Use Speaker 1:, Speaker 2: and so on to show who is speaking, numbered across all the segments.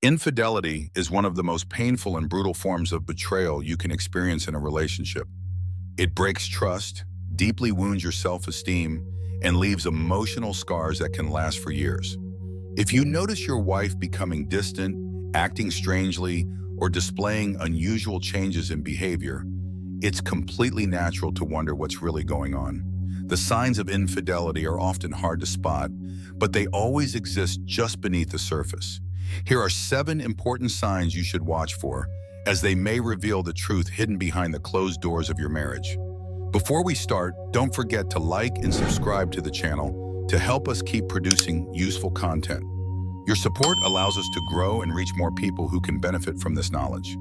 Speaker 1: Infidelity is one of the most painful and brutal forms of betrayal you can experience in a relationship. It breaks trust, deeply wounds your self-esteem, and leaves emotional scars that can last for years. If you notice your wife becoming distant, acting strangely, or displaying unusual changes in behavior, it's completely natural to wonder what's really going on. The signs of infidelity are often hard to spot, but they always exist just beneath the surface. Here are 7 important signs you should watch for, as they may reveal the truth hidden behind the closed doors of your marriage. Before we start, don't forget to like and subscribe to the channel to help us keep producing useful content. Your support allows us to grow and reach more people who can benefit from this knowledge.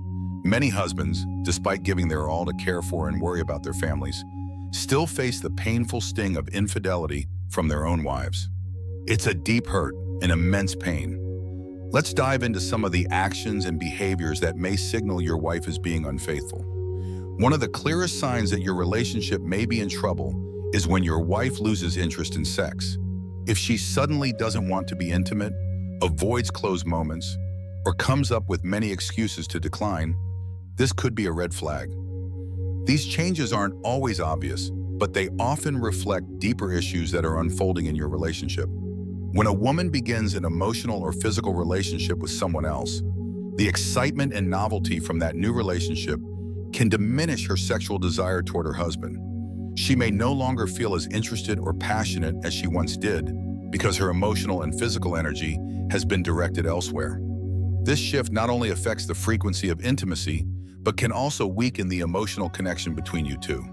Speaker 1: Many husbands, despite giving their all to care for and worry about their families, still face the painful sting of infidelity from their own wives. It's a deep hurt and immense pain. Let's dive into some of the actions and behaviors that may signal your wife is being unfaithful. One of the clearest signs that your relationship may be in trouble is when your wife loses interest in sex. If she suddenly doesn't want to be intimate, avoids close moments, or comes up with many excuses to decline, this could be a red flag. These changes aren't always obvious, but they often reflect deeper issues that are unfolding in your relationship. When a woman begins an emotional or physical relationship with someone else, the excitement and novelty from that new relationship can diminish her sexual desire toward her husband. She may no longer feel as interested or passionate as she once did because her emotional and physical energy has been directed elsewhere. This shift not only affects the frequency of intimacy, but can also weaken the emotional connection between you two.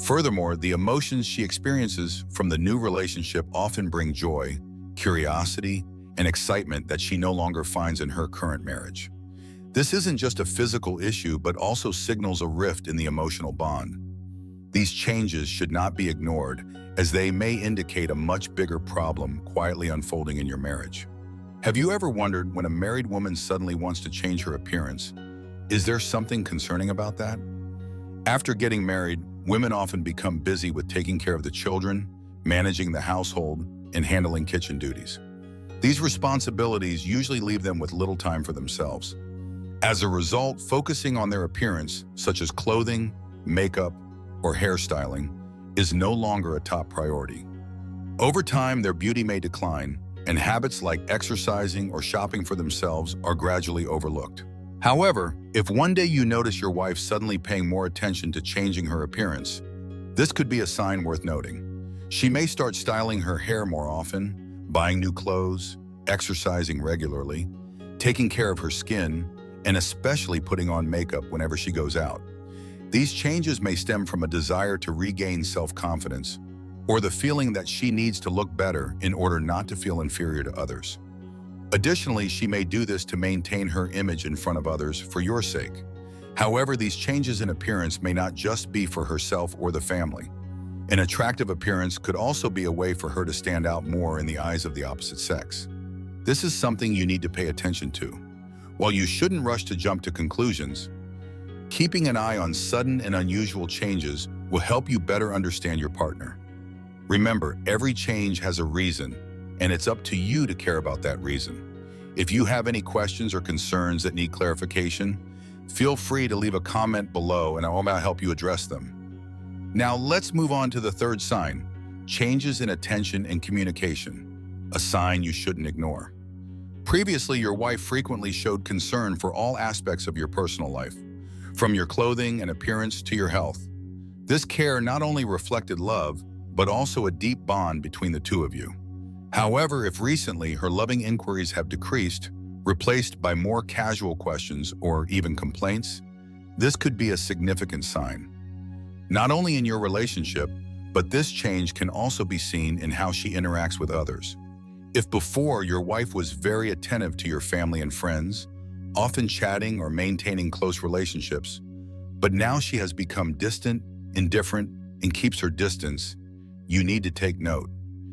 Speaker 1: Furthermore, the emotions she experiences from the new relationship often bring joy, curiosity, and excitement that she no longer finds in her current marriage. This isn't just a physical issue, but also signals a rift in the emotional bond. These changes should not be ignored, as they may indicate a much bigger problem quietly unfolding in your marriage. Have you ever wondered, when a married woman suddenly wants to change her appearance, is there something concerning about that? After getting married, women often become busy with taking care of the children, managing the household, and handling kitchen duties. These responsibilities usually leave them with little time for themselves. As a result, focusing on their appearance, such as clothing, makeup, or hairstyling, is no longer a top priority. Over time, their beauty may decline, and habits like exercising or shopping for themselves are gradually overlooked. However, if one day you notice your wife suddenly paying more attention to changing her appearance, this could be a sign worth noting. She may start styling her hair more often, buying new clothes, exercising regularly, taking care of her skin, and especially putting on makeup whenever she goes out. These changes may stem from a desire to regain self-confidence, or the feeling that she needs to look better in order not to feel inferior to others. Additionally, she may do this to maintain her image in front of others for your sake. However, these changes in appearance may not just be for herself or the family. An attractive appearance could also be a way for her to stand out more in the eyes of the opposite sex. This is something you need to pay attention to. While you shouldn't rush to jump to conclusions, keeping an eye on sudden and unusual changes will help you better understand your partner. Remember, every change has a reason, and it's up to you to care about that reason. If you have any questions or concerns that need clarification, feel free to leave a comment below and I'll help you address them. Now let's move on to the third sign: changes in attention and communication, a sign you shouldn't ignore. Previously, your wife frequently showed concern for all aspects of your personal life, from your clothing and appearance to your health. This care not only reflected love, but also a deep bond between the two of you. However, if recently her loving inquiries have decreased, replaced by more casual questions or even complaints, this could be a significant sign. Not only in your relationship, but this change can also be seen in how she interacts with others. If before your wife was very attentive to your family and friends, often chatting or maintaining close relationships, but now she has become distant, indifferent, and keeps her distance, you need to take note.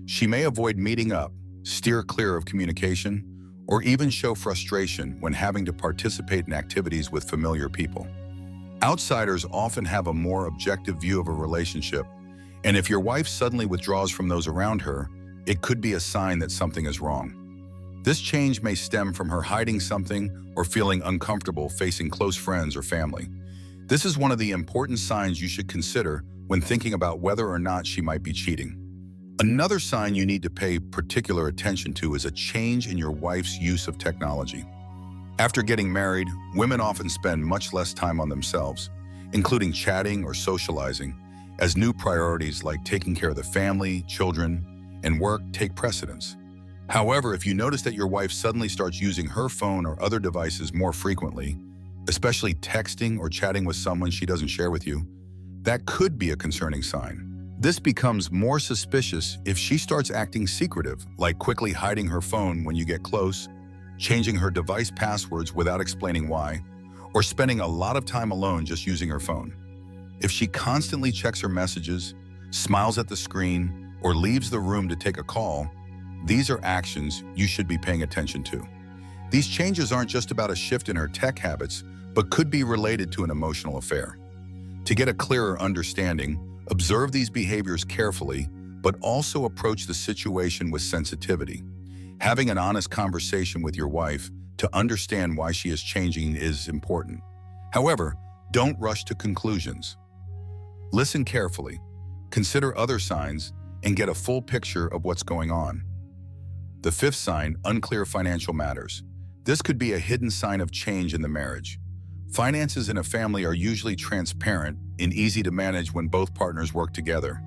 Speaker 1: She may avoid meeting up, steer clear of communication, or even show frustration when having to participate in activities with familiar people. Outsiders often have a more objective view of a relationship, and if your wife suddenly withdraws from those around her, it could be a sign that something is wrong. This change may stem from her hiding something or feeling uncomfortable facing close friends or family. This is one of the important signs you should consider when thinking about whether or not she might be cheating. Another sign you need to pay particular attention to is a change in your wife's use of technology. After getting married, women often spend much less time on themselves, including chatting or socializing, as new priorities like taking care of the family, children, and work take precedence. However, if you notice that your wife suddenly starts using her phone or other devices more frequently, especially texting or chatting with someone she doesn't share with you, that could be a concerning sign. This becomes more suspicious if she starts acting secretive, like quickly hiding her phone when you get close, changing her device passwords without explaining why, or spending a lot of time alone just using her phone. If she constantly checks her messages, smiles at the screen, or leaves the room to take a call, these are actions you should be paying attention to. These changes aren't just about a shift in her tech habits, but could be related to an emotional affair. To get a clearer understanding, observe these behaviors carefully, but also approach the situation with sensitivity. Having an honest conversation with your wife to understand why she is changing is important. However, don't rush to conclusions. Listen carefully, consider other signs, and get a full picture of what's going on. The fifth sign, unclear financial matters. This could be a hidden sign of change in the marriage. Finances in a family are usually transparent and easy to manage when both partners work together.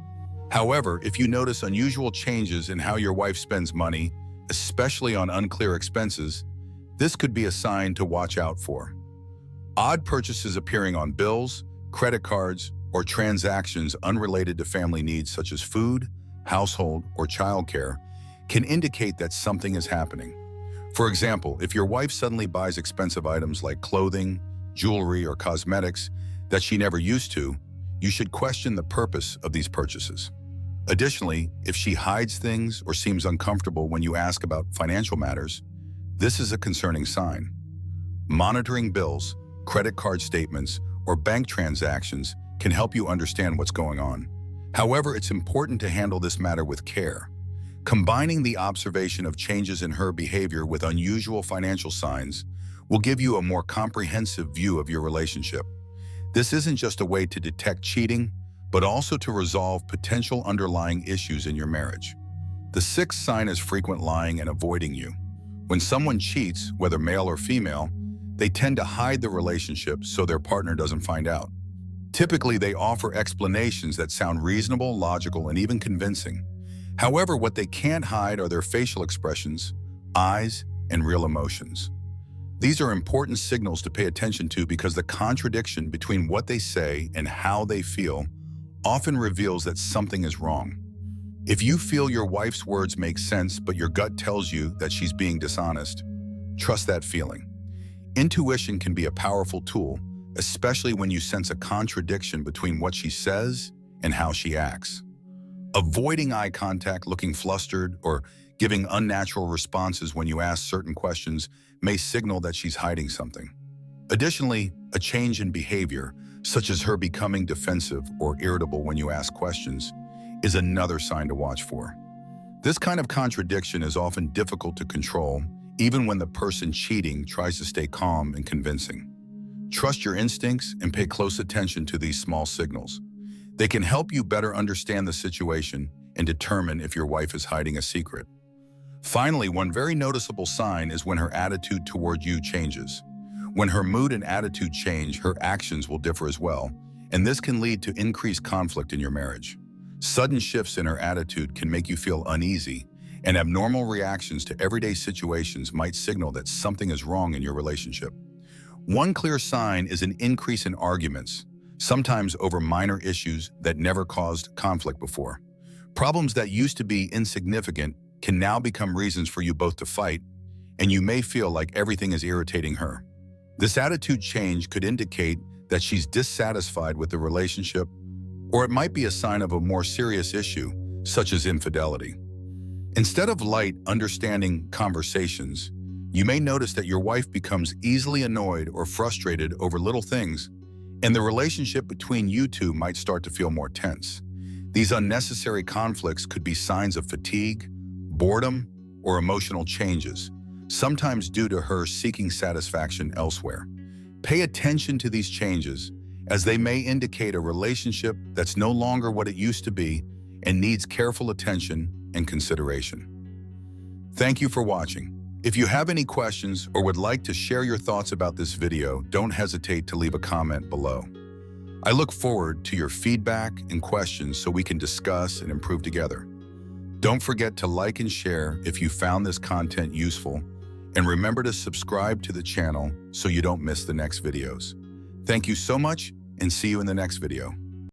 Speaker 1: However, if you notice unusual changes in how your wife spends money, especially on unclear expenses, this could be a sign to watch out for. Odd purchases appearing on bills, credit cards, or transactions unrelated to family needs such as food, household, or childcare can indicate that something is happening. For example, if your wife suddenly buys expensive items like clothing, jewelry, or cosmetics that she never used to, you should question the purpose of these purchases. Additionally, if she hides things or seems uncomfortable when you ask about financial matters, this is a concerning sign. Monitoring bills, credit card statements, or bank transactions can help you understand what's going on. However, it's important to handle this matter with care. Combining the observation of changes in her behavior with unusual financial signs will give you a more comprehensive view of your relationship. This isn't just a way to detect cheating, but also to resolve potential underlying issues in your marriage. The sixth sign is frequent lying and avoiding you. When someone cheats, whether male or female, they tend to hide the relationship so their partner doesn't find out. Typically, they offer explanations that sound reasonable, logical, and even convincing. However, what they can't hide are their facial expressions, eyes, and real emotions. These are important signals to pay attention to because the contradiction between what they say and how they feel often reveals that something is wrong. If you feel your wife's words make sense but your gut tells you that she's being dishonest, trust that feeling. Intuition can be a powerful tool, especially when you sense a contradiction between what she says and how she acts. Avoiding eye contact, looking flustered, or giving unnatural responses when you ask certain questions may signal that she's hiding something. Additionally, a change in behavior, such as her becoming defensive or irritable when you ask questions, is another sign to watch for. This kind of contradiction is often difficult to control, even when the person cheating tries to stay calm and convincing. Trust your instincts and pay close attention to these small signals. They can help you better understand the situation and determine if your wife is hiding a secret. Finally, one very noticeable sign is when her attitude toward you changes. When her mood and attitude change, her actions will differ as well, and this can lead to increased conflict in your marriage. Sudden shifts in her attitude can make you feel uneasy, and abnormal reactions to everyday situations might signal that something is wrong in your relationship. One clear sign is an increase in arguments, sometimes over minor issues that never caused conflict before. Problems that used to be insignificant can now become reasons for you both to fight, and you may feel like everything is irritating her. This attitude change could indicate that she's dissatisfied with the relationship, or it might be a sign of a more serious issue, such as infidelity. Instead of light, understanding conversations, you may notice that your wife becomes easily annoyed or frustrated over little things, and the relationship between you two might start to feel more tense. These unnecessary conflicts could be signs of fatigue, boredom, or emotional changes, sometimes due to her seeking satisfaction elsewhere. Pay attention to these changes, as they may indicate a relationship that's no longer what it used to be and needs careful attention and consideration. Thank you for watching. If you have any questions or would like to share your thoughts about this video, don't hesitate to leave a comment below. I look forward to your feedback and questions so we can discuss and improve together. Don't forget to like and share if you found this content useful, and remember to subscribe to the channel so you don't miss the next videos. Thank you so much, and see you in the next video.